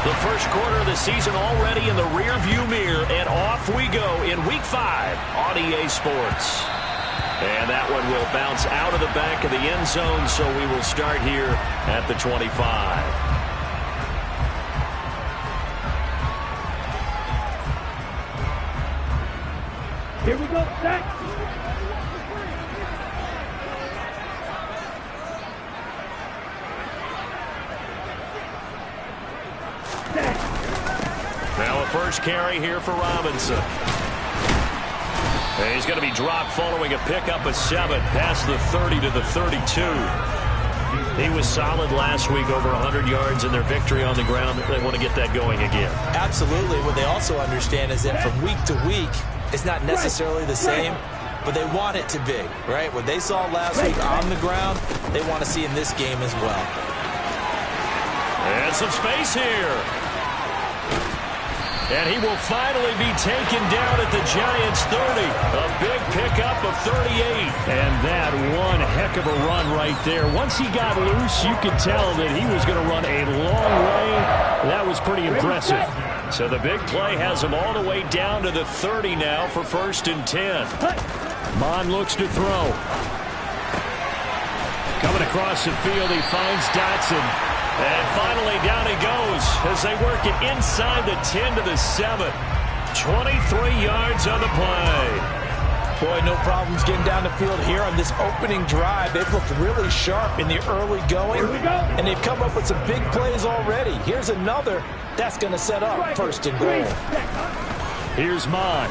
The first quarter of the season already in the rearview mirror, and off we go in Week 5 on EA Sports. And that one will bounce out of the back of the end zone, so we will start here at the 25. Here we go, set. Now a first carry here for Robinson. And he's going to be dropped following a pickup of 7 past the 30 to the 32. He was solid last week, over 100 yards in their victory on the ground. They want to get that going again. Absolutely. What they also understand is that from week to week, it's not necessarily the same, but they want it to be, right? What they saw last week on the ground, they want to see in this game as well. And some space here. And he will finally be taken down at the Giants' 30. A big pickup of 38. And that one heck of a run right there. Once he got loose, you could tell that he was going to run a long way. That was pretty impressive. So the big play has him all the way down to the 30 now for 1st and 10. Mon looks to throw. Coming across the field, he finds Dotson. And finally down he goes as they work it inside the 10 to the 7. 23 yards on the play. Boy, no problems getting down the field here on this opening drive. They've looked really sharp in the early going, and they've come up with some big plays already. Here's another. That's going to set up 1st and goal. Here's Mon.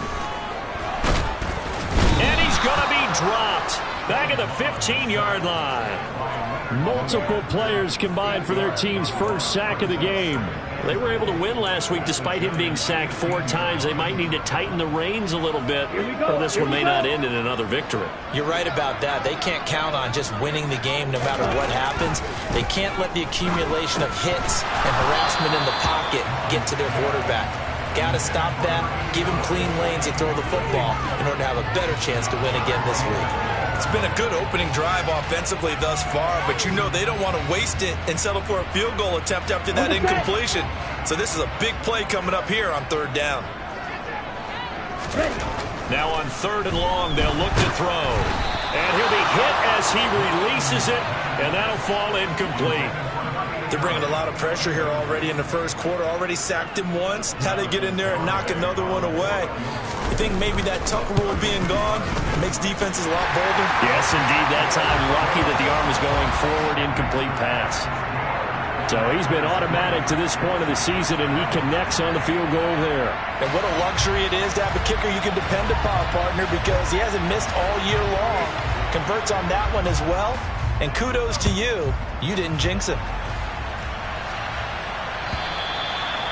And he's going to be dropped back at the 15-yard line. Multiple players combined for their team's first sack of the game. They were able to win last week despite him being sacked 4 times. They might need to tighten the reins a little bit, or this one may not end in another victory. You're right about that. They can't count on just winning the game no matter what happens. They can't let the accumulation of hits and harassment in the pocket get to their quarterback. Got to stop that, give him clean lanes to throw the football in order to have a better chance to win again this week. It's been a good opening drive offensively thus far, but you know they don't want to waste it and settle for a field goal attempt after that incompletion. So this is a big play coming up here on 3rd down. Now on 3rd and long, they'll look to throw. And he'll be hit as he releases it, and that'll fall incomplete. They're bringing a lot of pressure here already in the first quarter. Already sacked him once. How they get in there and knock another one away? You think maybe that Tucker rule being gone makes defenses a lot bolder? Yes, indeed. That time, lucky that the arm was going forward, incomplete pass. So he's been automatic to this point of the season, and he connects on the field goal there. And what a luxury it is to have a kicker you can depend upon, partner, because he hasn't missed all year long. Converts on that one as well. And kudos to you. You didn't jinx him.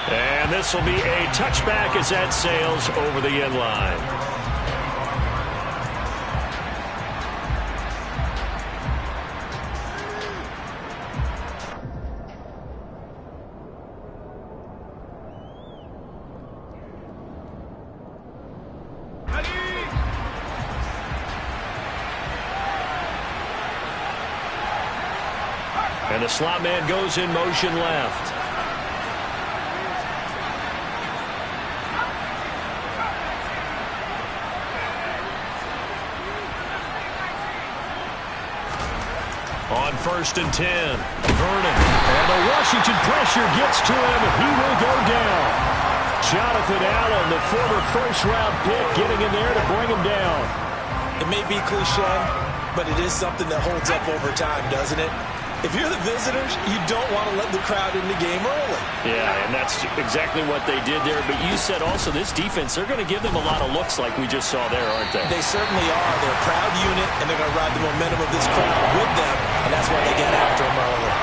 And this will be a touchback as that sails over the end line. And the slot man goes in motion left. On 1st and 10, Vernon. And the Washington pressure gets to him. He will go down. Jonathan Allen, the former first-round pick, getting in there to bring him down. It may be cliche, but it is something that holds up over time, doesn't it? If you're the visitors, you don't want to let the crowd in the game early. Yeah, and that's exactly what they did there. But you said also this defense, they're going to give them a lot of looks like we just saw there, aren't they? They certainly are. They're a proud unit, and they're going to ride the momentum of this crowd with them, and that's why they get after them early.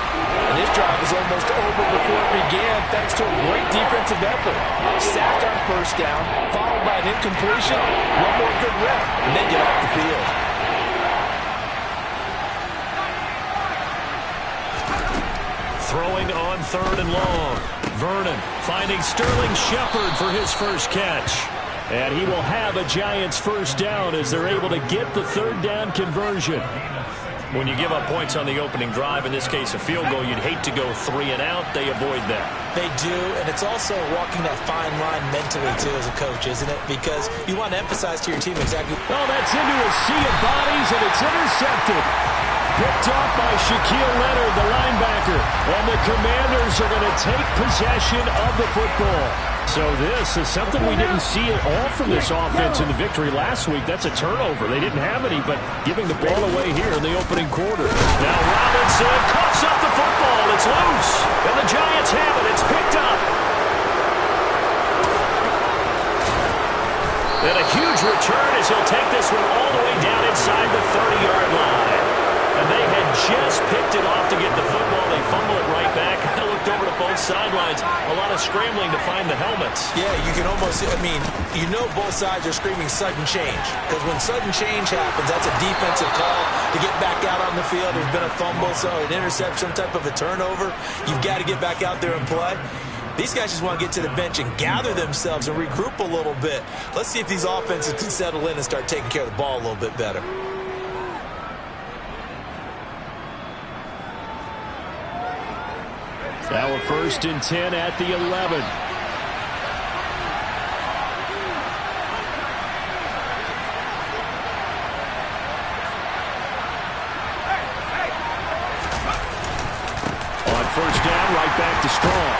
And this drive was almost over before it began thanks to a great defensive effort. Sack on 1st down, followed by an incompletion, one more good rep, and they get off the field. Throwing on 3rd and long. Vernon finding Sterling Shepard for his first catch. And he will have a Giants 1st down as they're able to get the 3rd down conversion. When you give up points on the opening drive, in this case a field goal, you'd hate to go 3 and out. They avoid that. They do, and it's also walking that fine line mentally, too, as a coach, isn't it? Because you want to emphasize to your team exactly. Oh, that's into a sea of bodies, and it's intercepted. Picked off by Shaquille Leonard, the linebacker. And the Commanders are going to take possession of the football. So this is something we didn't see at all from this offense in the victory last week. That's a turnover. They didn't have any, but giving the ball away here in the opening quarter. Now Robinson coughs up the football. It's loose. And the Giants have it. It's picked up. And a huge return as he'll take this one all the way down inside the 30-yard line. And they had just picked it off to get the football. They fumble it right back. I looked over to both sidelines. A lot of scrambling to find the helmets. Yeah, you can almost, you know both sides are screaming sudden change. Because when sudden change happens, that's a defensive call to get back out on the field. There's been a fumble, so an interception, some type of a turnover. You've got to get back out there and play. These guys just want to get to the bench and gather themselves and regroup a little bit. Let's see if these offenses can settle in and start taking care of the ball a little bit better. Now a 1st and 10 at the 11. On 1st down, right back to Strong.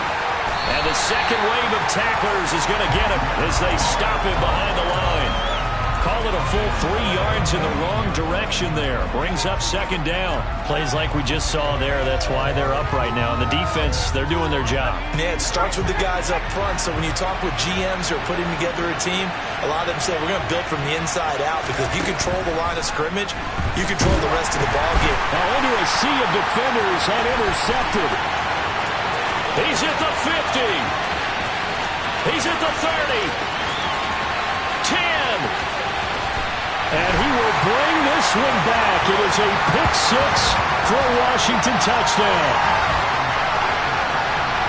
And the second wave of tacklers is going to get him as they stop him behind the line. Call it a full 3 yards in the wrong direction there. Brings up 2nd down. Plays like we just saw there. That's why they're up right now. And the defense, they're doing their job. Yeah, it starts with the guys up front. So when you talk with GMs who are putting together a team, a lot of them say we're going to build from the inside out, because if you control the line of scrimmage, you control the rest of the ball game. Now into a sea of defenders and intercepted. He's at the 50. He's at the 30. 10. And he will bring this one back. It is a pick-6 for a Washington touchdown.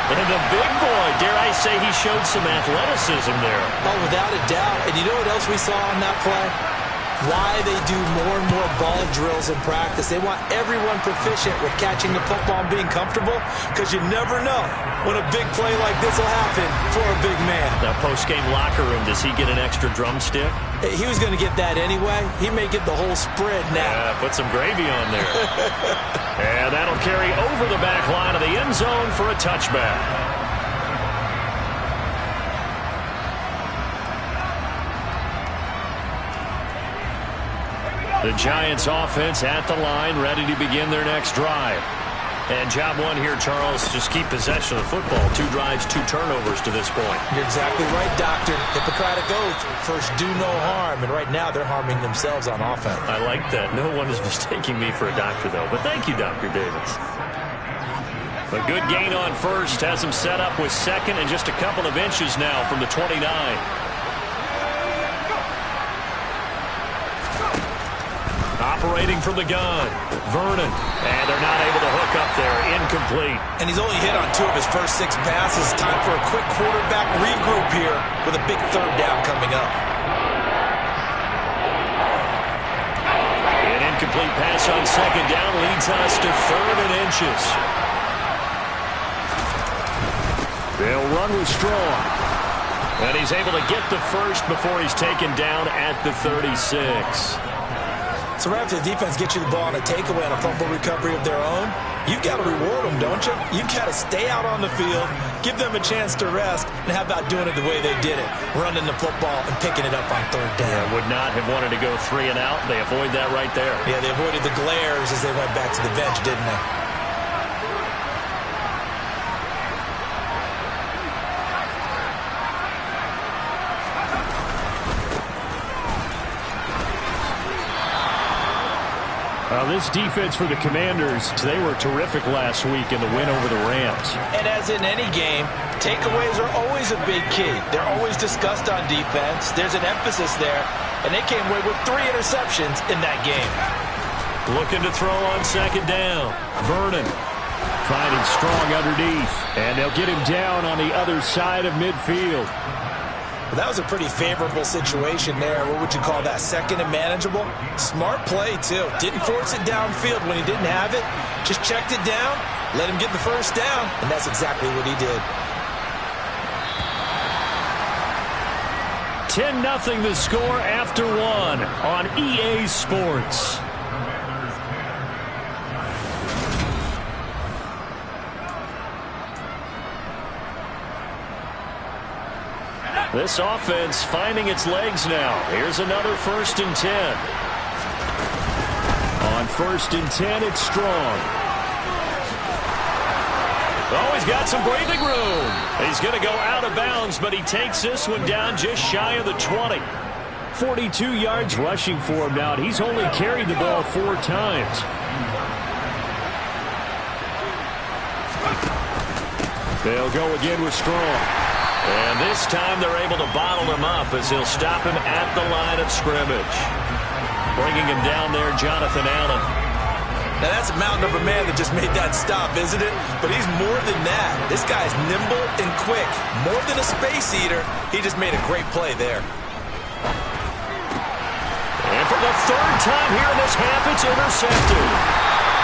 And the big boy, dare I say, he showed some athleticism there. Oh, without a doubt. And you know what else we saw on that play? Why they do more and more ball drills in practice. They want everyone proficient with catching the football and being comfortable, because you never know when a big play like this will happen for a big man. That post-game locker room, does he get an extra drumstick? He was going to get that anyway. He may get the whole spread now. Yeah, put some gravy on there. And that'll carry over the back line of the end zone for a touchback. The Giants offense at the line, ready to begin their next drive. And job one here, Charles, just keep possession of the football. 2 drives, 2 turnovers to this point. You're exactly right, Doctor. Hippocratic oath. First, do no harm. And right now, they're harming themselves on offense. I like that. No one is mistaking me for a doctor, though. But thank you, Dr. Davis. A good gain on 1st. Has him set up with 2nd and just a couple of inches now from the 29. Operating from the gun, Vernon. And they're not able to hook up there. Incomplete. And he's only hit on 2 of his first 6 passes. Time for a quick quarterback regroup here with a big 3rd down coming up. An incomplete pass on 2nd down leads us to 3rd and inches. They'll run with Strong. And he's able to get the 1st before he's taken down at the 36. So right after the defense gets you the ball on a takeaway and a fumble recovery of their own, you've got to reward them, don't you? You've got to stay out on the field, give them a chance to rest, and how about doing it the way they did it, running the football and picking it up on 3rd down. Yeah, would not have wanted to go 3 and out. They avoid that right there. Yeah, they avoided the glares as they went back to the bench, didn't they? This defense for the Commanders, they were terrific last week in the win over the Rams. And as in any game, takeaways are always a big key. They're always discussed on defense. There's an emphasis there, and they came away with 3 interceptions in that game. Looking to throw on 2nd down. Vernon finding Strong underneath, and they'll get him down on the other side of midfield. Well, that was a pretty favorable situation there. What would you call that? Second and manageable? Smart play, too. Didn't force it downfield when he didn't have it. Just checked it down, let him get the first down, and that's exactly what he did. 10-0 the score after one on EA Sports. This offense finding its legs now. Here's another 1st and 10. On 1st and 10, it's Strong. Oh, he's got some breathing room. He's going to go out of bounds, but he takes this one down just shy of the 20. 42 yards rushing for him now, and he's only carried the ball 4 times. They'll go again with Strong. And this time they're able to bottle him up as he'll stop him at the line of scrimmage. Bringing him down there, Jonathan Allen. Now that's a mountain of a man that just made that stop, isn't it? But he's more than that. This guy's nimble and quick. More than a space eater. He just made a great play there. And for the 3rd time here in this half, it's intercepted.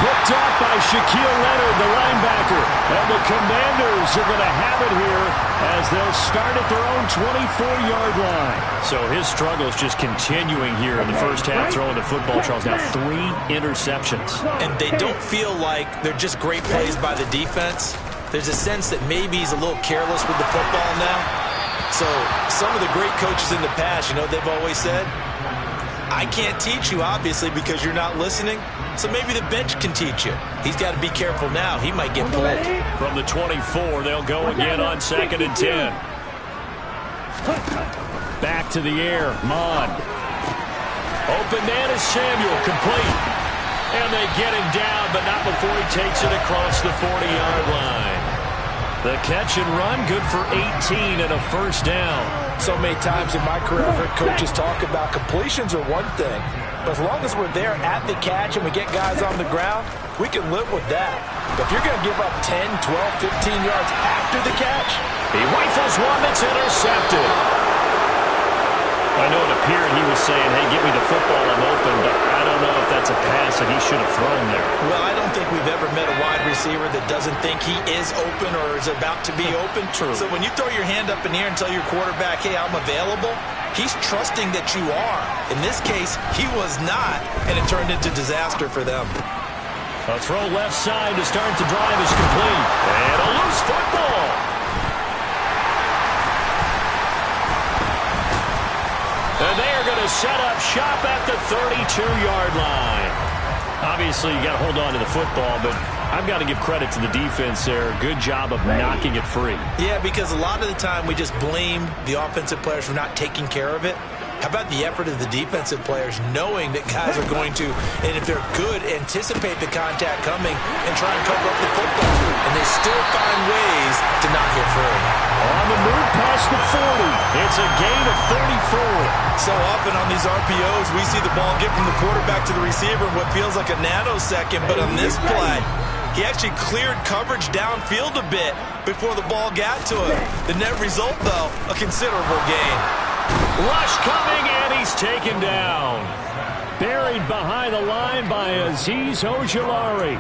Picked off by Shaquille Leonard, the linebacker. And the Commanders are going to have it here as they'll start at their own 24-yard line. So his struggle is just continuing here in the first half, throwing the football, Charles. Now 3 interceptions. And they don't feel like they're just great plays by the defense. There's a sense that maybe he's a little careless with the football now. So some of the great coaches in the past, you know, they've always said, I can't teach you, obviously, because you're not listening. So maybe the bench can teach you. He's got to be careful now. He might get pulled. From the 24, they'll go again on 2nd and 10. Back to the air, Mond. Open man is Samuel, complete. And they get him down, but not before he takes it across the 40-yard line. The catch and run, good for 18 and a 1st down. So many times in my career, I've heard coaches talk about completions are one thing. But as long as we're there at the catch and we get guys on the ground, we can live with that. But if you're going to give up 10, 12, 15 yards after the catch, he rifles one that's intercepted. I know it appeared he was saying, hey, give me the football, I'm open, but I don't know if that's a pass that he should have thrown there. Well, I don't think we've ever met a wide receiver that doesn't think he is open or is about to be open. True. So when you throw your hand up in the air and tell your quarterback, hey, I'm available, he's trusting that you are. In this case, he was not, and it turned into disaster for them. A throw left side to start the drive is complete. And a loose football. And they are going to set up shop at the 32-yard line. Obviously, you got to hold on to the football, but I've got to give credit to the defense there. Good job of knocking it free. Yeah, because a lot of the time we just blame the offensive players for not taking care of it. How about the effort of the defensive players knowing that guys are going to, and if they're good, anticipate the contact coming and try and cover up the football. And they still find ways to not get free. On the move past the 40. It's a gain of 34. So often on these RPOs, we see the ball get from the quarterback to the receiver in what feels like a nanosecond. But on this play, he actually cleared coverage downfield a bit before the ball got to him. The net result, though, a considerable gain. Rush coming, and he's taken down. Buried behind the line by Azeez Ojulari.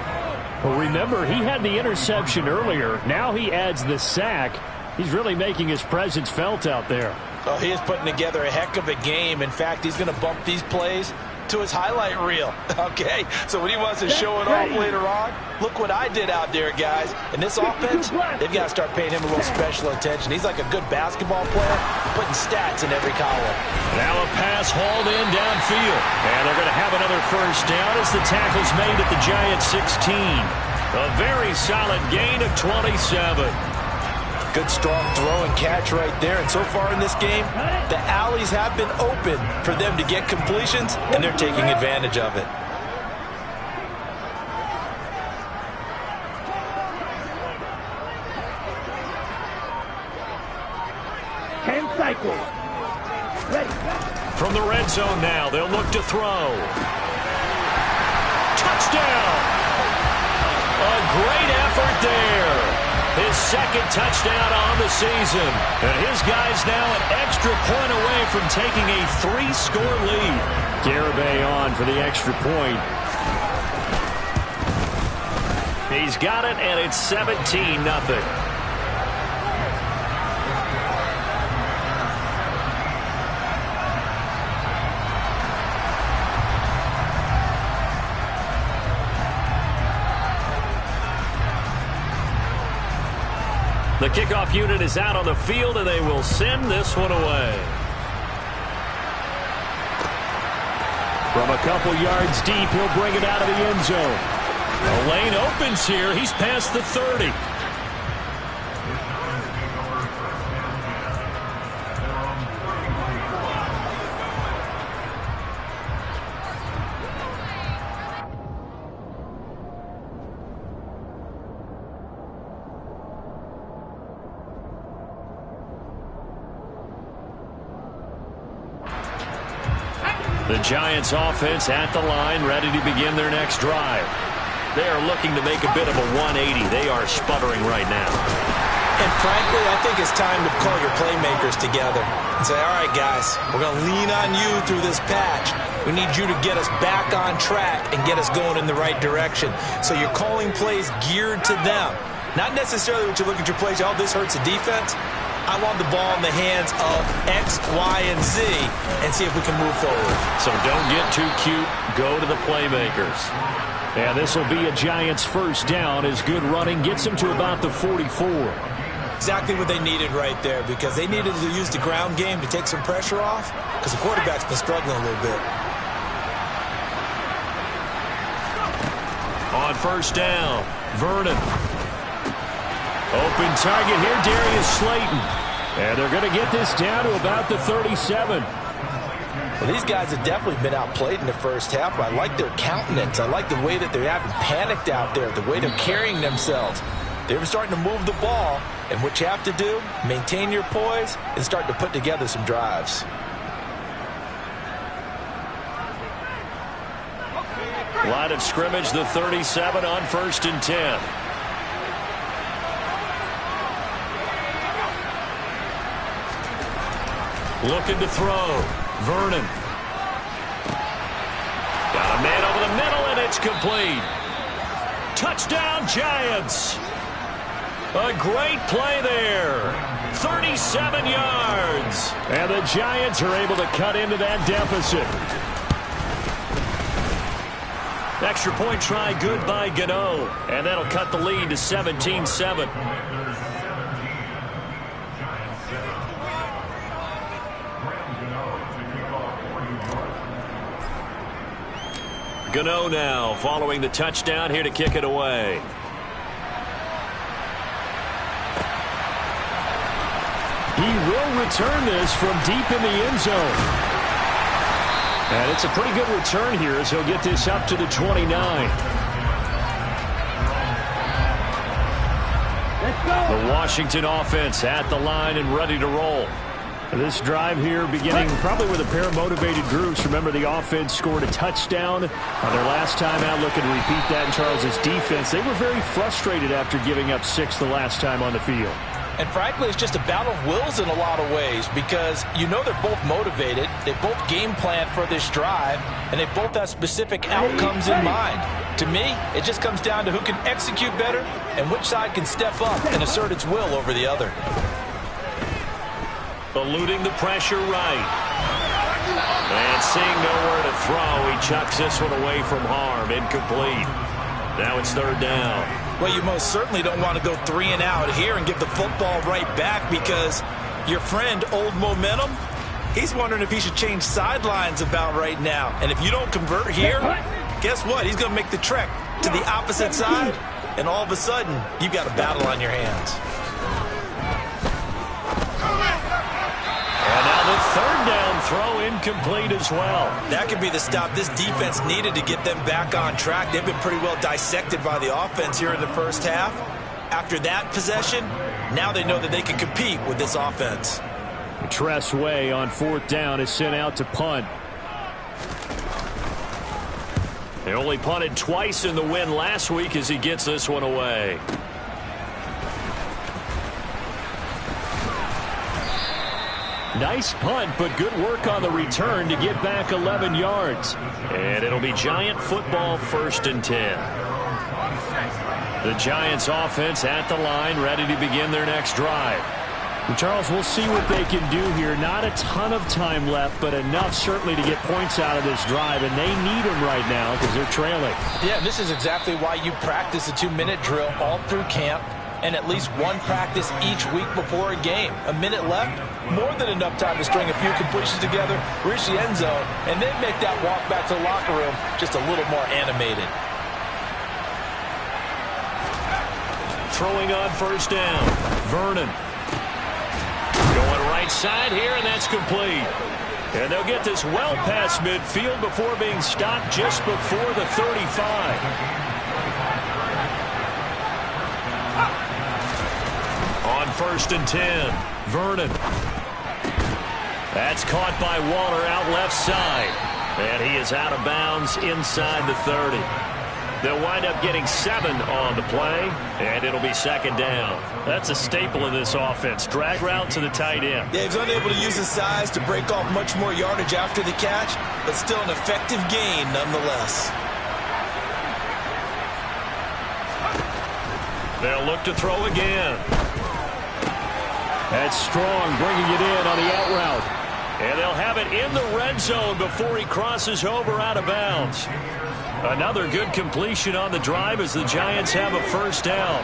Well, remember, he had the interception earlier. Now he adds the sack. He's really making his presence felt out there. oh, he is putting together a heck of a game. In fact, he's going to bump these plays to his highlight reel. Okay, so when he wants to show it off later on, look what I did out there, guys. In this offense, they've got to start paying him a little special attention. He's like a good basketball player, putting stats in every column. Now a pass hauled in downfield. And they're going to have another first down as the tackle's made at the Giants 16. A very solid gain of 27. Good strong throw and catch right there. And so far in this game, the alleys have been open for them to get completions, and they're taking advantage of it. From the red zone now, they'll look to throw. Touchdown! A great effort there. His second touchdown on the season. And his guy's now an extra point away from taking a 3-score lead. Garibay on for the extra point. He's got it, and it's 17-0. The kickoff unit is out on the field, and they will send this one away. From a couple yards deep, he'll bring it out of the end zone. The lane opens here. He's past the 30. The Giants offense at the line, ready to begin their next drive. They are looking to make a bit of a 180. They are sputtering right now. And frankly, I think it's time to call your playmakers together and say, all right, guys, we're going to lean on you through this patch. We need you to get us back on track and get us going in the right direction. So you're calling plays geared to them. Not necessarily what you look at your plays, oh, this hurts the defense. I want the ball in the hands of X, Y, and Z and see if we can move forward. So don't get too cute. Go to the playmakers. And this will be a Giants first down as good running gets them to about the 44. Exactly what they needed right there, because they needed to use the ground game to take some pressure off, because the quarterback's been struggling a little bit. On first down, Vernon. Open target here, Darius Slayton. And they're going to get this down to about the 37. Well, these guys have definitely been outplayed in the first half, but I like their countenance. I like the way that they haven't panicked out there, the way they're carrying themselves. They're starting to move the ball, and what you have to do, maintain your poise and start to put together some drives. Line of scrimmage, the 37 on 1st and 10. Looking to throw. Vernon. Got a man over the middle, and it's complete. Touchdown, Giants. A great play there. 37 yards. And the Giants are able to cut into that deficit. Extra point try good by Gano. And that'll cut the lead to 17-7. Gano now following the touchdown here to kick it away. He will return this from deep in the end zone. And it's a pretty good return here as he'll get this up to the 29. Let's go. The Washington offense at the line and ready to roll. This drive here beginning probably with a pair of motivated groups. Remember, the offense scored a touchdown on their last time out. Looking to repeat that in Charles's defense. They were very frustrated after giving up 6 the last time on the field. And frankly, it's just a battle of wills in a lot of ways, because you know they're both motivated. They both game plan for this drive, and they both have specific outcomes in mind. To me, it just comes down to who can execute better and which side can step up and assert its will over the other. Eluding the pressure right. And seeing nowhere to throw, he chucks this one away from harm. Incomplete. Now it's 3rd down. Well, you most certainly don't want to go 3 and out here and give the football right back, because your friend, Old Momentum, he's wondering if he should change sidelines about right now. And if you don't convert here, guess what? He's going to make the trek to the opposite side, and all of a sudden, you've got a battle on your hands. And now the 3rd down throw incomplete as well. That could be the stop this defense needed to get them back on track. They've been pretty well dissected by the offense here in the first half. After that possession, now they know that they can compete with this offense. Tress Way on 4th down is sent out to punt. They only punted twice in the win last week as he gets this one away. Nice punt, but good work on the return to get back 11 yards. And it'll be Giant football, 1st and 10. The Giants offense at the line, ready to begin their next drive. And Charles, we'll see what they can do here. Not a ton of time left, but enough certainly to get points out of this drive, and they need them right now because they're trailing. Yeah, and this is exactly why you practice a 2-minute drill all through camp and at least one practice each week before a game. A minute left, more than enough time to string a few completions together, reach the end zone, and then make that walk back to the locker room just a little more animated. Throwing on 1st down, Vernon. Going right side here, and that's complete. And they'll get this well past midfield before being stopped just before the 35. On 1st and 10, Vernon. That's caught by Waller out left side. And he is out of bounds inside the 30. They'll wind up getting 7 on the play, and it'll be 2nd down. That's a staple of this offense. Drag route to the tight end. Yeah, he's unable to use his size to break off much more yardage after the catch, but still an effective gain nonetheless. They'll look to throw again. That's Strong bringing it in on the out route. And they'll have it in the red zone before he crosses over out of bounds. Another good completion on the drive as the Giants have a 1st down.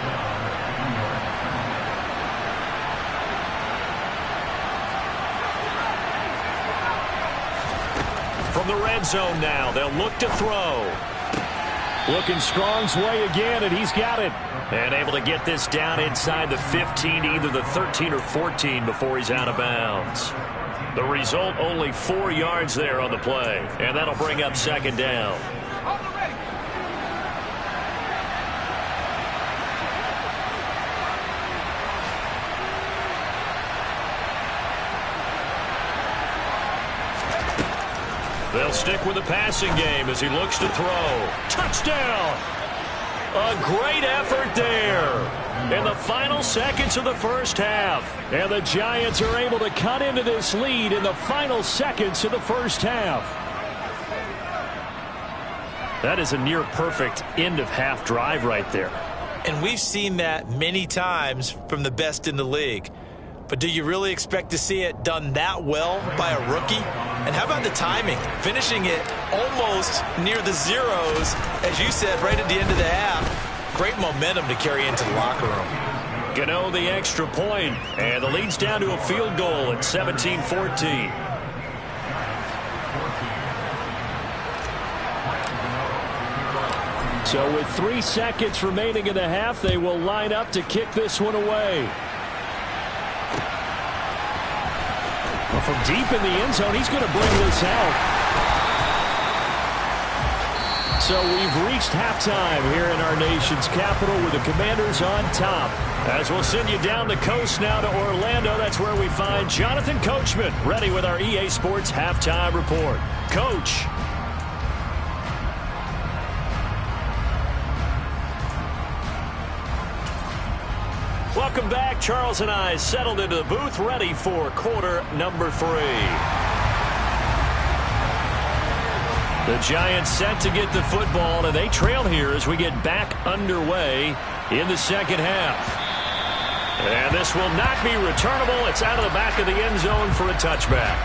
From the red zone now, they'll look to throw. Looking Strong's way again, and he's got it. And able to get this down inside the 15, either the 13 or 14 before he's out of bounds. The result, only 4 yards there on the play. And that'll bring up 2nd down. They'll stick with the passing game as he looks to throw. Touchdown! A great effort there in the final seconds of the 1st half. And the Giants are able to cut into this lead in the final seconds of the 1st half. That is a near-perfect end-of-half drive right there. And we've seen that many times from the best in the league. But do you really expect to see it done that well by a rookie? And how about the timing? Finishing it almost near the zeros, as you said, right at the end of the half. Great momentum to carry into the locker room. Gano the extra point, and the lead's down to a field goal at 17-14. So with 3 seconds remaining in the half, they will line up to kick this one away. Well, from deep in the end zone, he's going to bring this out. So we've reached halftime here in our nation's capital with the Commanders on top. As we'll send you down the coast now to Orlando, that's where we find Jonathan Coachman ready with our EA Sports Halftime Report. Coach. Welcome back. Charles and I settled into the booth, ready for quarter number 3. The Giants set to get the football, and they trail here as we get back underway in the 2nd half. And this will not be returnable. It's out of the back of the end zone for a touchback.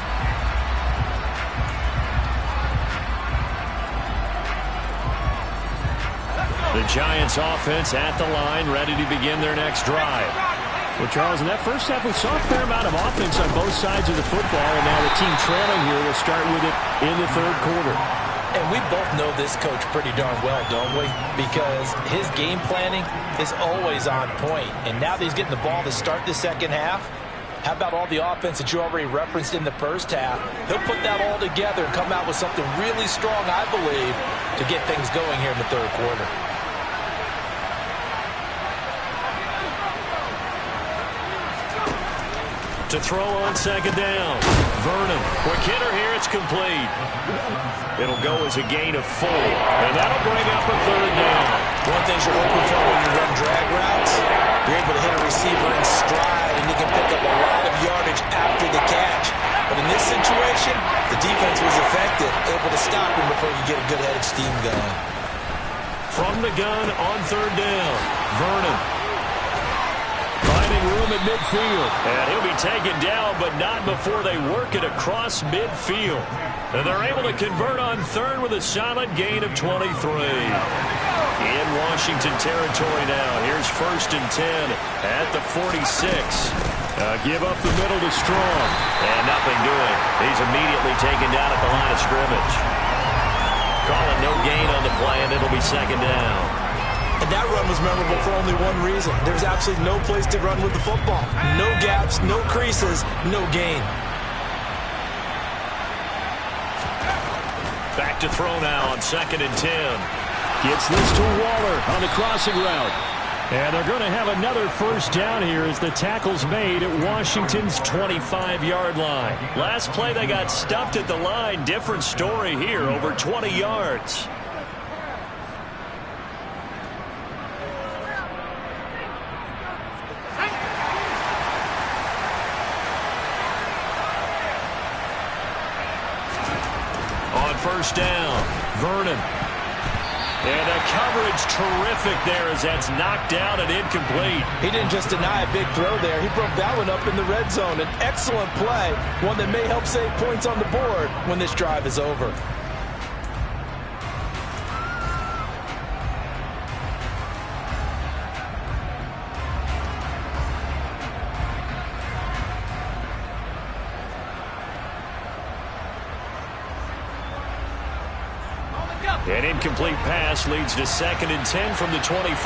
The Giants offense at the line, ready to begin their next drive. Well, Charles, in that 1st half, we saw a fair amount of offense on both sides of the football, and now the team trailing here will start with it in the 3rd quarter. And we both know this coach pretty darn well, don't we? Because his game planning is always on point. And now that he's getting the ball to start the 2nd half, how about all the offense that you already referenced in the 1st half? He'll put that all together and come out with something really strong, I believe, to get things going here in the 3rd quarter. To throw on 2nd down. Vernon. Quick hitter here. It's complete. It'll go as a gain of 4. And that'll bring up a 3rd down. One thing you're hoping for when you run drag routes, you're able to hit a receiver in stride, and you can pick up a lot of yardage after the catch. stop him before you get a good head of steam going. From the gun on third down, Vernon. Finding room at midfield. And he'll be taken down, but not before they work it across midfield. And they're able to convert on third with a solid gain of 23. In Washington territory now. Here's 1st and 10 at the 46. Give up the middle to Strong. And nothing doing. He's immediately taken down at the line of scrimmage. Calling no gain on the play, and it'll be 2nd down. And that run was memorable for only one reason. There's absolutely no place to run with the football. No gaps, no creases, no gain. Back to throw now on 2nd and 10. Gets this to Waller on the crossing route. And they're going to have another 1st down here as the tackle's made at Washington's 25-yard line. Last play they got stuffed at the line. Different story here, over 20 yards. On 1st down, Vernon. And the coverage terrific there as that's knocked down and incomplete. He didn't just deny a big throw there. He broke that one up in the red zone. An excellent play, one that may help save points on the board when this drive is over. An incomplete pass leads to 2nd and 10 from the 25.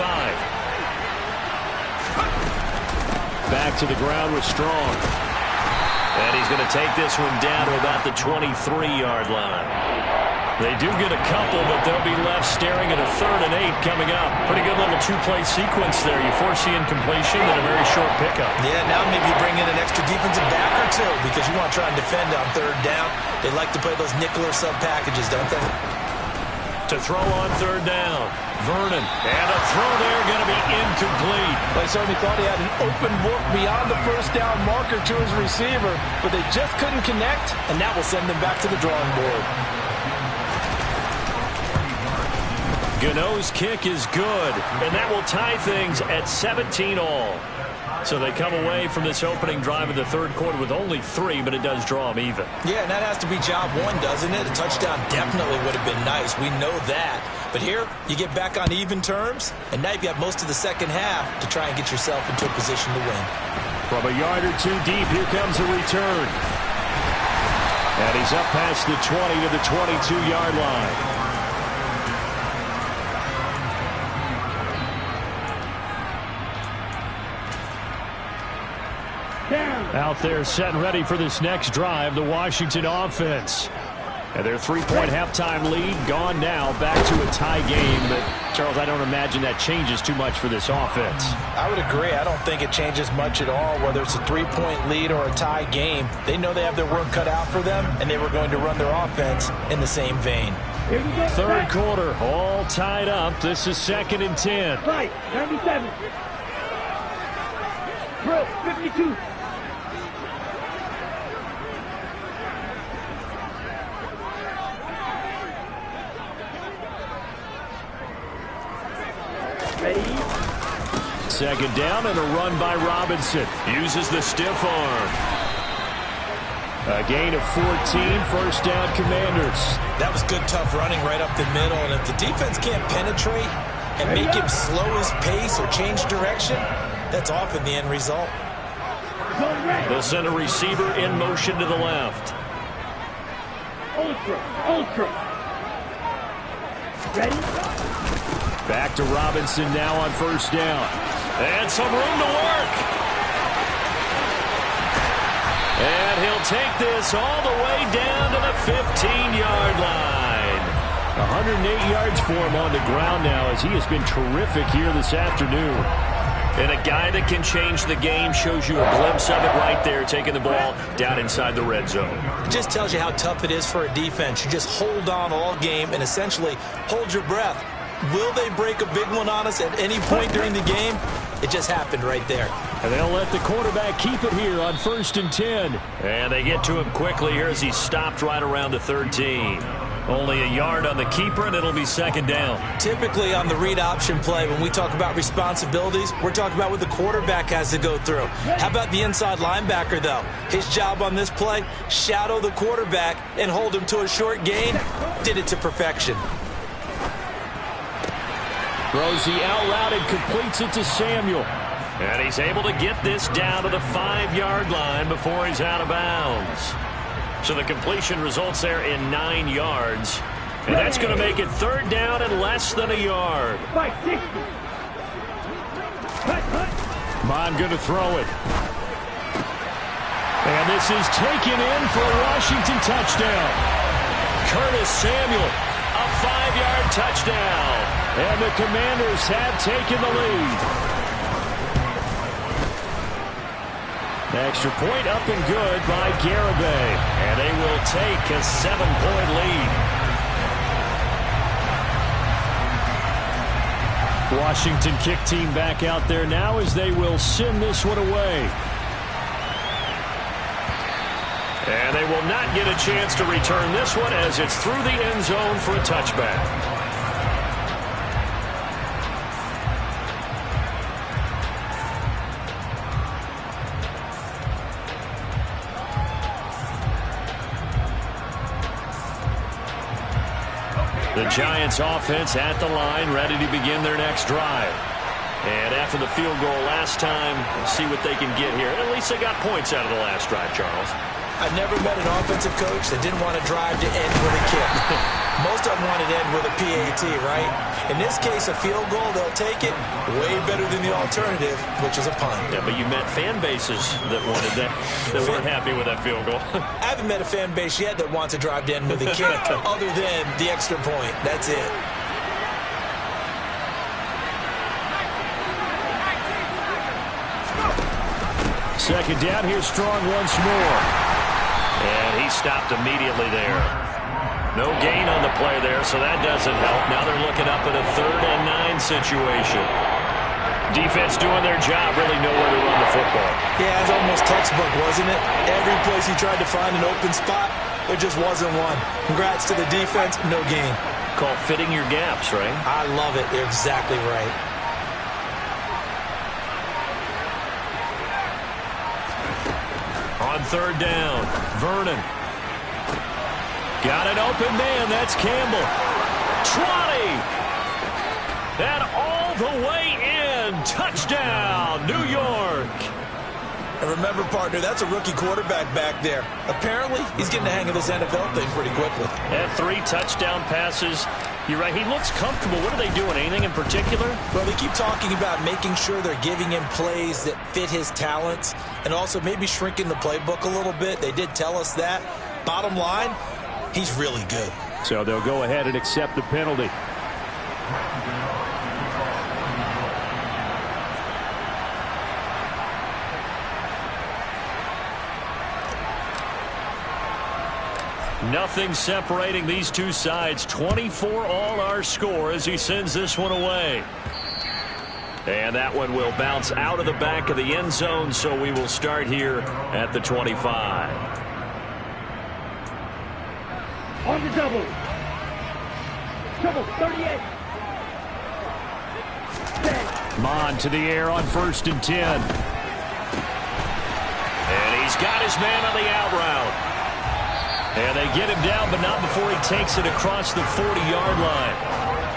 Back to the ground with Strong. And he's going to take this one down to about the 23-yard line. They do get a couple, but they'll be left staring at a 3rd and 8 coming up. Pretty good little 2-play sequence there. You foresee incompletion and a very short pickup. Yeah, now maybe you bring in an extra defensive back or two because you want to try and defend on 3rd down. They like to play those nickel or sub packages, don't they? To throw on 3rd down, Vernon. And a throw there going to be incomplete. They certainly thought he had an open look beyond the 1st down marker to his receiver, but they just couldn't connect, and that will send them back to the drawing board. Gano's kick is good, and that will tie things at 17 all. So they come away from this opening drive of the 3rd quarter with only 3, but it does draw them even. Yeah, and that has to be job 1, doesn't it? A touchdown definitely would have been nice. We know that. But here, you get back on even terms, and now you've got most of the 2nd half to try and get yourself into a position to win. From a yard or 2 deep, here comes a return. And he's up past the 20 to the 22-yard line. Out there set and ready for this next drive, the Washington offense. And their 3-point halftime lead gone now, back to a tie game. But, Charles, I don't imagine that changes too much for this offense. I would agree. I don't think it changes much at all, whether it's a 3-point lead or a tie game. They know they have their work cut out for them, and they were going to run their offense in the same vein. 3rd quarter, all tied up. This is 2nd and 10. Right, 97. Drill, 52. Ready? 2nd down and a run by Robinson. Uses the stiff arm. A gain of 14, 1st down Commanders. That was good, tough running right up the middle. And if the defense can't penetrate and make him slow his pace or change direction, that's often the end result. They'll send a receiver in motion to the left. Ultra. Ready? Back to Robinson now on 1st down. And some room to work. And he'll take this all the way down to the 15-yard line. 108 yards for him on the ground now as he has been terrific here this afternoon. And a guy that can change the game, shows you a glimpse of it right there, taking the ball down inside the red zone. It just tells you how tough it is for a defense. You just hold on all game and essentially hold your breath. Will they break a big one on us at any point during the game? It just happened right there. And they'll let the quarterback keep it here on 1st and 10. And they get to him quickly here as he stopped right around the 13. Only a yard on the keeper, and it'll be second down. Typically on the read option play, when we talk about responsibilities, we're talking about what the quarterback has to go through. How about the inside linebacker, though? His job on this play, shadow the quarterback and hold him to a short gain. Did it to perfection. Throws the out route and completes it to Samuel. And he's able to get this down to the 5-yard line before he's out of bounds. So the completion results there in 9 yards. And that's going to make it third down and less than a yard. 560. Mon going to throw it. And this is taken in for a Washington touchdown. Curtis Samuel, a 5-yard touchdown. And the Commanders have taken the lead. Extra point up and good by Garibay. And they will take a 7-point lead. Washington kick team back out there now as they will send this one away. And they will not get a chance to return this one as it's through the end zone for a touchback. The Giants offense at the line, ready to begin their next drive. And after the field goal last time, we'll see what they can get here. At least they got points out of the last drive, Charles. I've never met an offensive coach that didn't want to drive to end with a kick. Most of them wanted to end with a PAT, right? In this case, a field goal, they'll take it. Way better than the alternative, which is a punt. Yeah, but you met fan bases that wanted that, that weren't happy with that field goal. I haven't met a fan base yet that wants to drive to end with a kick, other than the extra point. That's it. Second down, here's Strong once more. And he stopped immediately there. No gain on the play there, so that doesn't help. Now they're looking up at a 3rd and 9 situation. Defense doing their job, really nowhere to run the football. Yeah, it's almost textbook, wasn't it? Every place he tried to find an open spot, there just wasn't one. Congrats to the defense, no gain. Called fitting your gaps, right? I love it. You're exactly right. On 3rd down, Vernon. Got an open man. That's Campbell. 20. And all the way in. Touchdown, New York. And remember, partner, that's a rookie quarterback back there. Apparently, he's getting the hang of this NFL thing pretty quickly. And 3 touchdown passes. You're right, he looks comfortable. What are they doing? Anything in particular? Well, they keep talking about making sure they're giving him plays that fit his talents and also maybe shrinking the playbook a little bit. They did tell us that. Bottom line, he's really good. So they'll go ahead and accept the penalty. Nothing separating these two sides. 24 all our score as he sends this one away. And that one will bounce out of the back of the end zone, so we will start here at the 25. On the double. Double, 38. Mon to the air on 1st and 10. And he's got his man on the out route. And they get him down, but not before he takes it across the 40-yard line.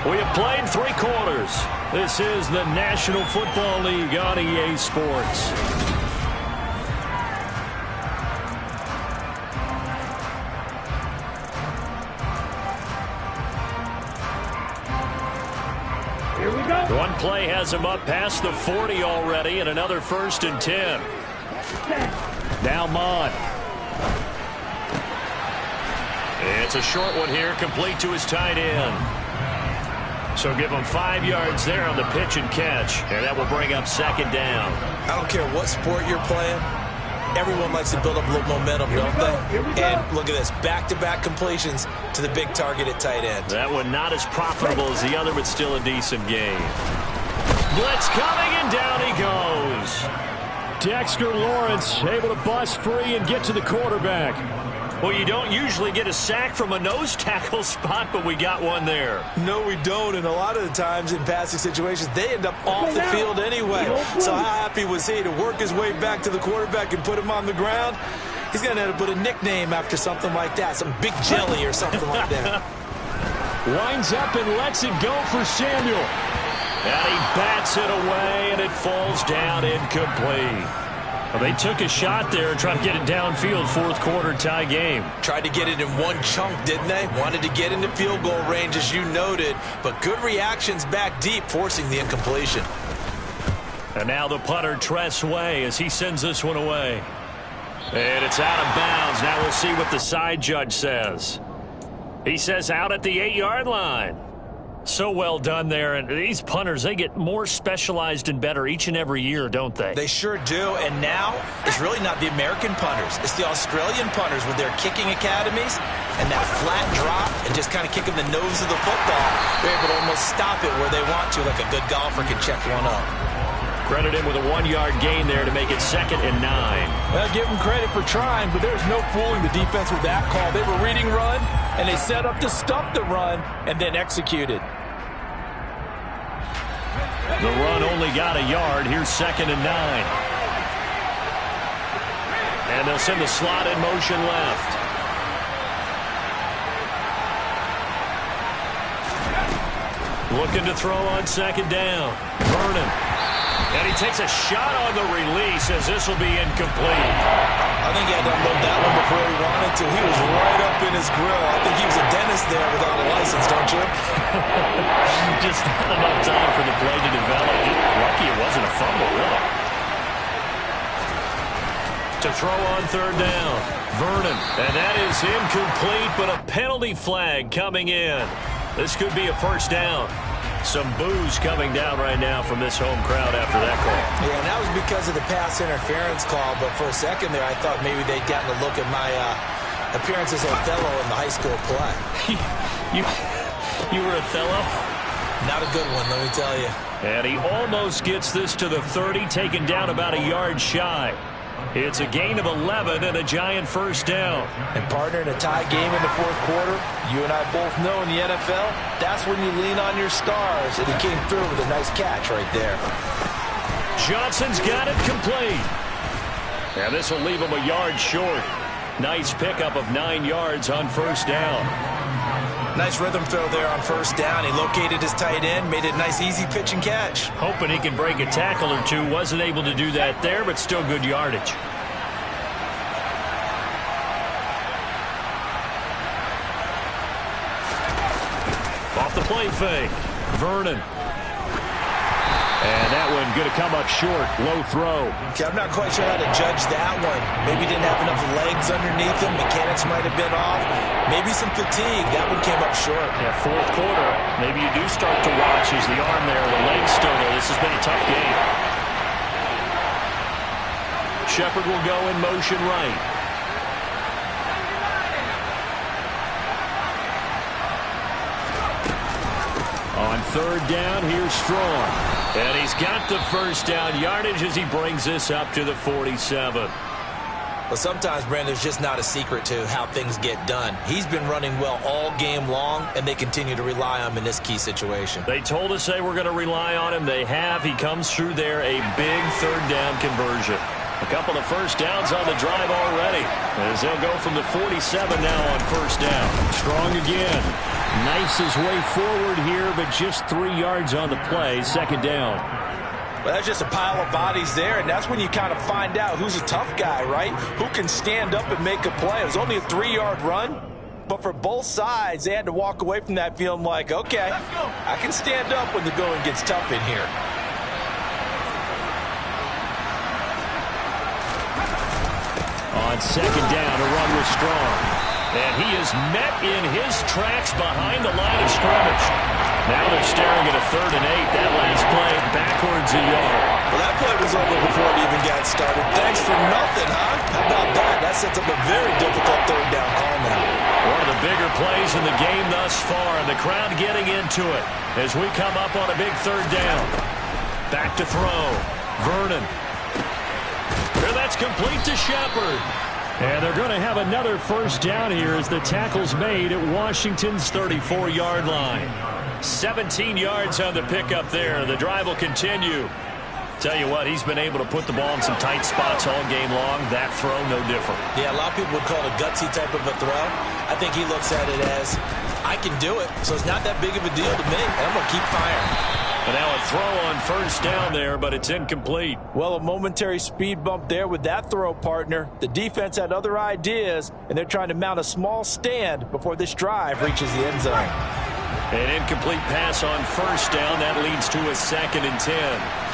We have played 3 quarters. This is the National Football League on EA Sports. Here we go. One play has him up past the 40 already, and another 1st and 10. Now Mon. It's a short one here, complete to his tight end. So give him 5 yards there on the pitch and catch, and that will bring up 2nd down. I don't care what sport you're playing. Everyone likes to build up a little momentum, don't they? And look at this, back-to-back completions to the big target at tight end. That one not as profitable as the other, but still a decent gain. Blitz coming, and down he goes. Dexter Lawrence able to bust free and get to the quarterback. Well, you don't usually get a sack from a nose tackle spot, but we got one there. No, we don't, and a lot of the times in passing situations, they end up off the field anyway. So how happy was he to work his way back to the quarterback and put him on the ground? He's going to have to put a nickname after something like that, some Big Jelly or something like that. Winds up and lets it go for Samuel. And he bats it away, and it falls down incomplete. Well, they took a shot there and tried to get it downfield, fourth quarter tie game. Tried to get it in one chunk, didn't they? Wanted to get into field goal range, as you noted, but good reactions back deep, forcing the incompletion. And now the punter, Tress Way, as he sends this one away. And it's out of bounds. Now we'll see what the side judge says. He says out at the 8-yard line. So well done there. And these punters, they get more specialized and better each and every year, don't they? They sure do. And now it's really not the American punters. It's the Australian punters with their kicking academies and that flat drop and just kind of kicking the nose of the football. They're able to almost stop it where they want to, like a good golfer can check one up. Credit him with a 1-yard gain there to make it 2nd and 9. Well, give him credit for trying, but there's no fooling the defense with that call. They were reading run, and they set up to stop the run and then executed. The run only got a yard. Here's 2nd and 9. And they'll send the slot in motion left. Looking to throw on 2nd down. Vernon. And he takes a shot on the release as this will be incomplete. I think he had to unload that one before he wanted to. He was right up in his grill. I think he was a dentist there without a license, don't you? Just not enough time for the play to develop. Just lucky it wasn't a fumble, really. To throw on 3rd down. Vernon. And that is incomplete, but a penalty flag coming in. This could be a 1st down. Some boos coming down right now from this home crowd after that call. Yeah, and that was because of the pass interference call, but for a second there I thought maybe they'd gotten a look at my appearance as Othello in the high school play. You were Othello? Not a good one, let me tell you. And he almost gets this to the 30, taken down about a yard shy. It's a gain of 11 and a giant 1st down. And partner, in a tie game in the 4th quarter, you and I both know in the NFL, that's when you lean on your stars. And he came through with a nice catch right there. Johnson's got it complete. And this will leave him a yard short. Nice pickup of 9 yards on 1st down. Nice rhythm throw there on 1st down. He located his tight end, made it a nice easy pitch and catch. Hoping he can break a tackle or two. Wasn't able to do that there, but still good yardage. Off the play fake. Vernon. And that one going to come up short. Low throw. Okay, I'm not quite sure how to judge that one. Maybe didn't have enough legs underneath him. Mechanics might have been off. Maybe some fatigue. That one came up short. Yeah, 4th quarter. Maybe you do start to watch as the arm there, the leg's still there. This has been a tough game. Shepard will go in motion right. On 3rd down, here's Strong. And he's got the 1st down yardage as he brings this up to the 47. Well, sometimes, Brandon, there's just not a secret to how things get done. He's been running well all game long, and they continue to rely on him in this key situation. They told us they were going to rely on him. They have. He comes through there, a big 3rd down conversion. A couple of 1st downs on the drive already, as they'll go from the 47 now on 1st down. Strong again. Nice his way forward here, but just 3 yards on the play. 2nd down. Well, that's just a pile of bodies there, and that's when you kind of find out who's a tough guy, right? Who can stand up and make a play. It was only a 3-yard run, but for both sides, they had to walk away from that feeling like, okay, I can stand up when the going gets tough in here. On 2nd down, a run with Strong. And he is met in his tracks behind the line of scrimmage. Now they're staring at a 3rd and 8. That last play backwards a yard. Well, that play was over before it even got started. Thanks for nothing, huh? How about that? That sets up a very difficult 3rd down call now. One of the bigger plays in the game thus far, and the crowd getting into it as we come up on a big 3rd down. Back to throw. Vernon. And that's complete to Shepard. And they're going to have another first down here as the tackle's made at Washington's 34-yard line. 17 yards on the pickup there. The drive will continue. Tell you what, he's been able to put the ball in some tight spots all game long. That throw, no different. Yeah, a lot of people would call it a gutsy type of a throw. I think he looks at it as, I can do it, so it's not that big of a deal to me, and I'm going to keep firing. And now a throw on first down there, but it's incomplete. Well, a momentary speed bump there with that throw, partner. The defense had other ideas, and they're trying to mount a small stand before this drive reaches the end zone. An incomplete pass on first down. That leads to a 2nd and 10.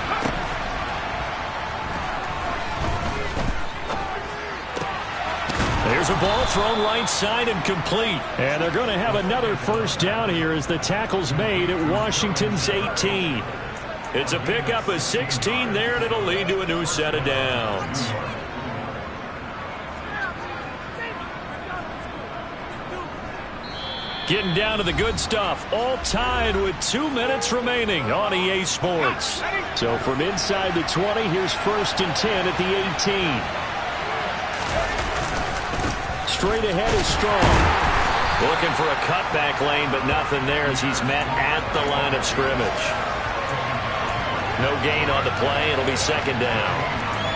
There's a ball thrown right side and complete. And they're going to have another first down here as the tackle's made at Washington's 18. It's a pickup of 16 there, and it'll lead to a new set of downs. Getting down to the good stuff. All tied with 2 minutes remaining on EA Sports. So from inside the 20, here's 1st and 10 at the 18. Straight ahead is Strong. Looking for a cutback lane, but nothing there as he's met at the line of scrimmage. No gain on the play. It'll be 2nd down.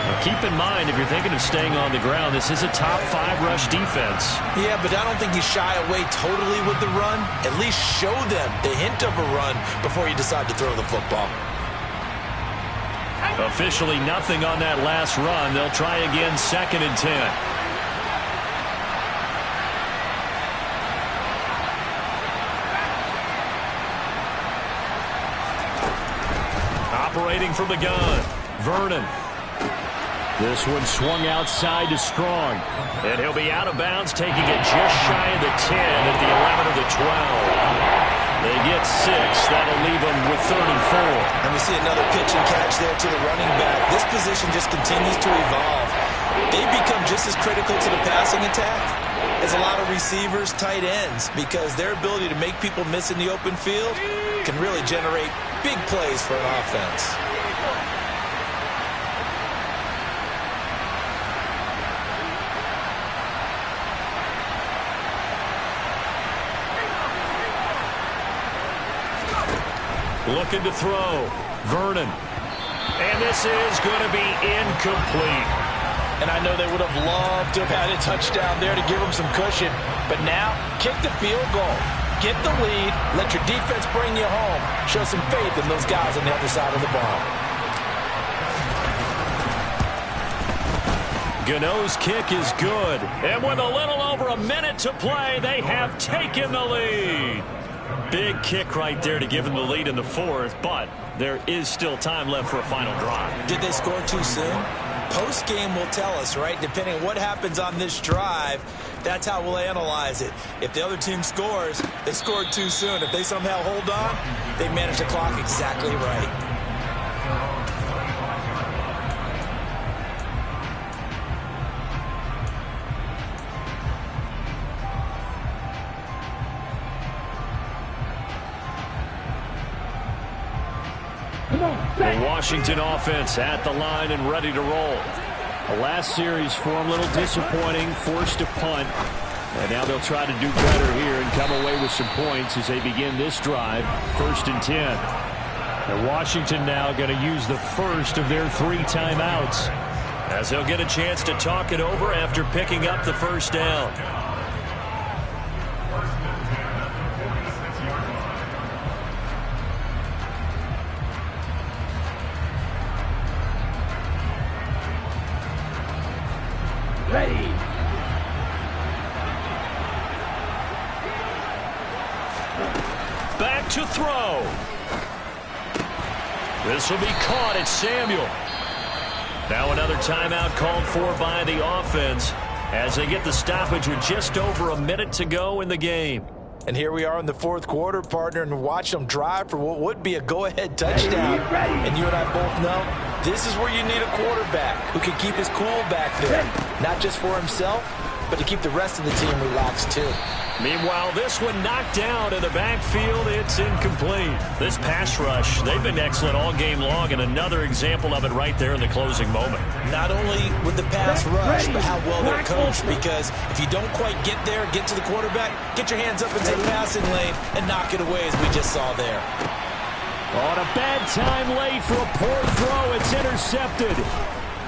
Now keep in mind, if you're thinking of staying on the ground, this is a top 5 rush defense. Yeah, but I don't think you shy away totally with the run. At least show them the hint of a run before you decide to throw the football. Officially nothing on that last run. They'll try again, 2nd and 10. Operating from the gun, Vernon. This one swung outside to Strong. And he'll be out of bounds, taking it just shy of the 10 at the 11 of the 12. They get 6. That'll leave them with 3rd and 4. And we see another pitch and catch there to the running back. This position just continues to evolve. They become just as critical to the passing attack as a lot of receivers, tight ends, because their ability to make people miss in the open field can really generate big plays for an offense. Looking to throw. Vernon. And this is going to be incomplete. And I know they would have loved to have had a touchdown there to give them some cushion. But now, kick the field goal. Get the lead. Let your defense bring you home. Show some faith in those guys on the other side of the ball. Gano's kick is good. And with a little over a minute to play, they have taken the lead. Big kick right there to give them the lead in the 4th, but there is still time left for a final drive. Did they score too soon? Post-game will tell us, right? Depending on what happens on this drive, that's how we'll analyze it. If the other team scores, they scored too soon. If they somehow hold on, they manage the clock exactly right. The Washington offense at the line and ready to roll. The last series for them, a little disappointing, forced to punt. And now they'll try to do better here and come away with some points as they begin this drive, 1st and 10. And Washington now going to use the first of their 3 timeouts, as they'll get a chance to talk it over after picking up the first down. Ready. Back to throw. This will be caught at Samuel. Now another timeout called for by the offense as they get the stoppage with just over a minute to go in the game. And here we are in the 4th quarter, partner, and watch them drive for what would be a go-ahead touchdown. And you and I both know this is where you need a quarterback who can keep his cool back there. Not just for himself, but to keep the rest of the team relaxed too. Meanwhile, this one knocked down in the backfield. It's incomplete. This pass rush, they've been excellent all game long, and another example of it right there in the closing moment. Not only with the pass rush, but how well they're coached, because if you don't quite get there, get to the quarterback, get your hands up into the passing lane and knock it away, as we just saw there. On a bad time late for a poor throw. It's intercepted.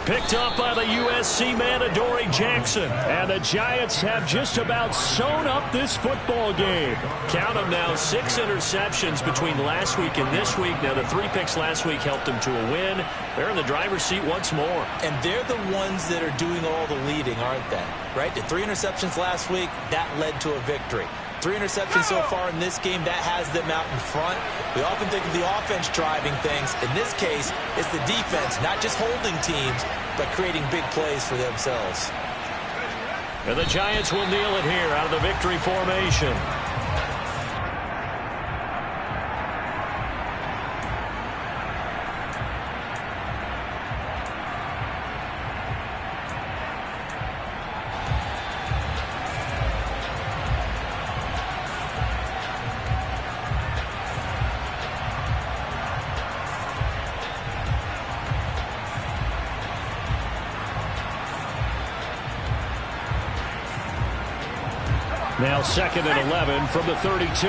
Picked up by the USC man, Adoree Jackson. And the Giants have just about sewn up this football game. Count them now, 6 interceptions between last week and this week. Now, the 3 picks last week helped them to a win. They're in the driver's seat once more. And they're the ones that are doing all the leading, aren't they? Right? The 3 interceptions last week, that led to a victory. 3 interceptions so far in this game, that has them out in front. We often think of the offense driving things. In this case, it's the defense, not just holding teams, but creating big plays for themselves. And the Giants will kneel it here out of the victory formation. Now 2nd and 11 from the 32.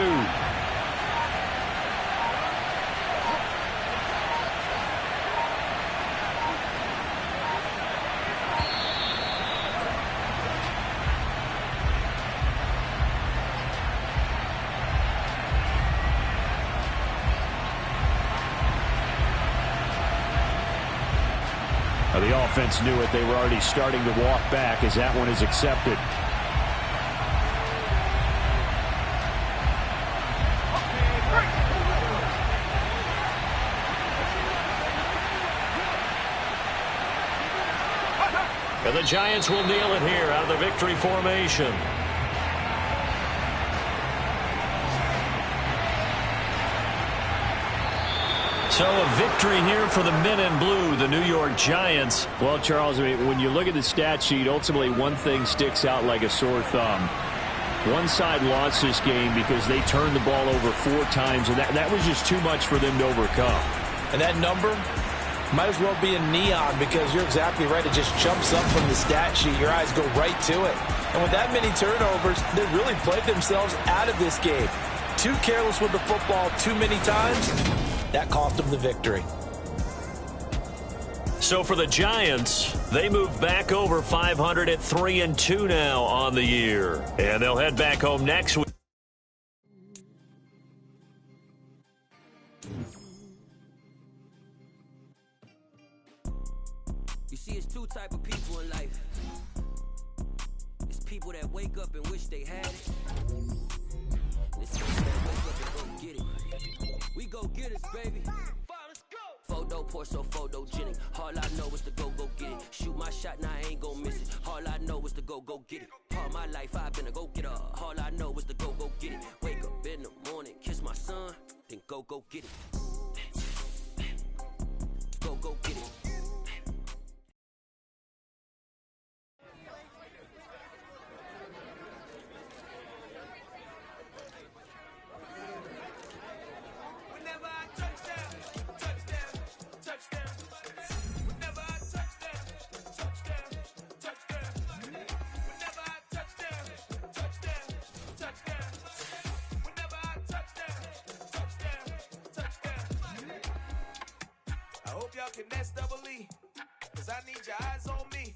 Now the offense knew it. They were already starting to walk back as that one is accepted. And the Giants will kneel it here out of the victory formation. So a victory here for the men in blue, the New York Giants. Well, Charles, I mean, when you look at the stat sheet, ultimately one thing sticks out like a sore thumb. One side lost this game because they turned the ball over 4 times, and that was just too much for them to overcome. And that number might as well be in neon, because you're exactly right. It just jumps up from the stat sheet. Your eyes go right to it. And with that many turnovers, they really played themselves out of this game. Too careless with the football too many times. That cost them the victory. So for the Giants, they move back over 500 at 3-2 now on the year. And they'll head back home next week. You see, it's 2 type of people in life. It's people that wake up and wish they had it. It's people that wake up and go get it. We go get it, baby. Let's go. Photo poor, so photogenic. All I know is to go get it. Shoot my shot, now I ain't gon' miss it. All I know is to go get it. All my life I've been a go-getter. All I know is to go get it. Wake up in the morning, kiss my son, then go get it. Go get it. Y'all can S-double-E, cause I need your eyes on me.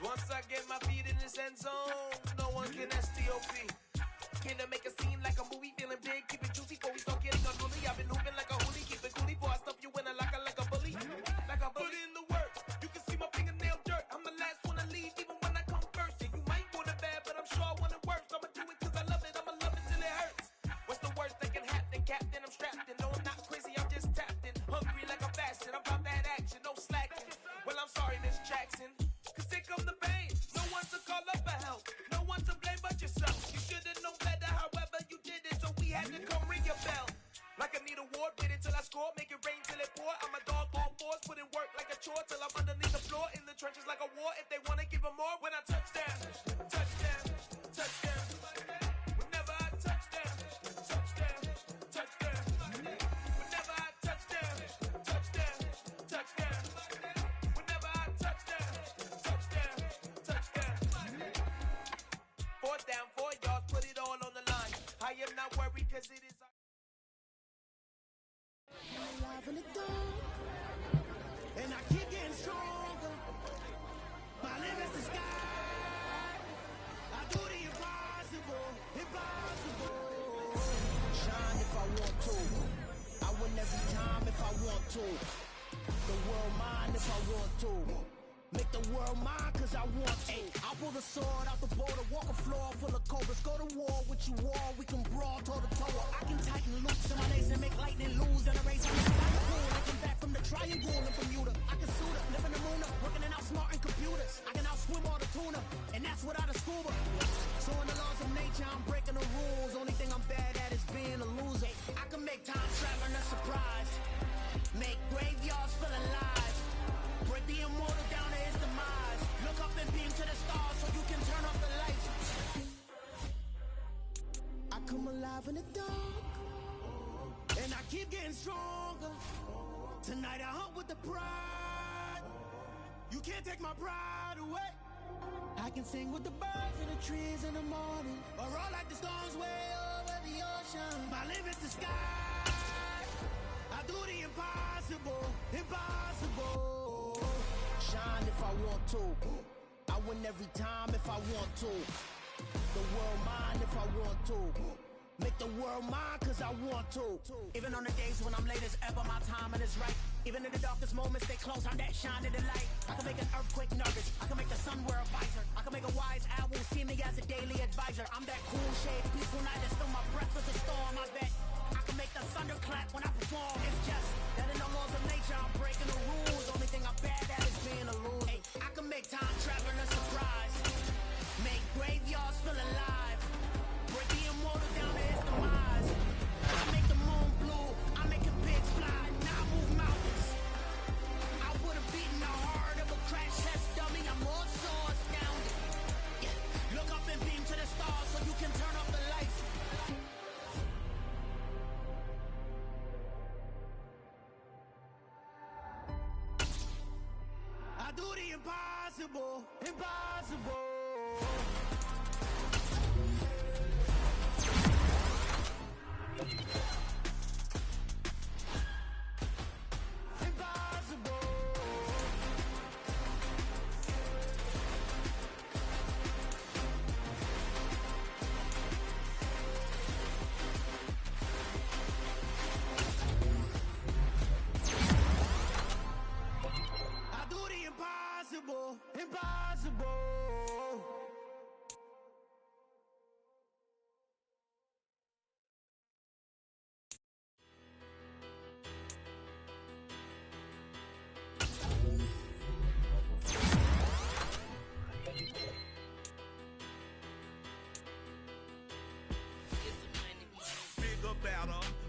Once I get my feet in this end zone, no one can S-T-O-P. Came to make a scene like a movie, feeling big, keep it juicy before we start getting unruly. I've been hooping like a hoodie, keep it coolie before I stuff you in a locker like a bully. Like a bully in the work, you can see my fingernail dirt. I'm the last one to leave, even when I come first. Yeah, you might want it bad, but I'm sure I want it worse. I'ma do it cause I love it, I'ma love it till it hurts. What's the worst that can happen, Captain? I'm strapped in, no I'm not crazy, I'm just tapped in. Hungry like I'm fasting, I'm about that action, no slacking. Well, I'm sorry, Miss Jackson, cause here come the pain. No one to call up for help, no one to blame but yourself. You should've known better, however you did it, so we had to come ring your bell. Like I need a ward, wait until I score, make it rain till it pour. I'm a dog on force, put in work like a chore till I'm underneath the floor, in the trenches like a war. If they wanna give them more, when I touch down, touch down, touch down. Whenever if I want to. Make the world mine cause I want to. I'll pull the sword out the border, walk a floor full of cobras. Go to war with you war, we can brawl toe to toe. I can tighten loops in my lace and make lightning lose in a race. I'm excited cool, I come back from the triangle in Bermuda. I can suit up, living the moon up, working and outsmarting computers. I can outswim all the tuna, and that's without a scuba. So in the laws of nature, I'm breaking the rules. Only thing I'm bad at is being a loser. I can make time traveling a surprise, make graveyards feel alive, break the immortal down to his demise. Look up and beam to the stars so you can turn off the lights. I come alive in the dark, and I keep getting stronger. Tonight I hunt with the pride. You can't take my pride away. I can sing with the birds and the trees in the morning, or roll like the storms way over the ocean. My limit's the sky. I do the impossible, impossible. Shine if I want to. I win every time if I want to. The world mine if I want to. Make the world mine cause I want to. Even on the days when I'm late as ever, my timing is right. Even in the darkest moments, stay close, I'm that shining the light. I can make an earthquake nervous, I can make the sun wear a visor. I can make a wise owl see me as a daily advisor. I'm that cool shade, peaceful night that's still my breath is a storm, I bet. I can make the thunder clap when I perform. It's just that in the laws of nature, I'm breaking the rules. Only thing I'm bad at is being a loser. Hey, I can make time traveling a surprise, make graveyards feel alive, break the immortal down to his demise. I make the moon blue, I'm making pigs fly, now I move mountains. I would've beaten the heart of a crash test dummy, I'm more so astounded. Yeah. Look up and beam to the stars so you can turn off the lights. I do the impossible, impossible. Impossible, impossible. Big about 'em.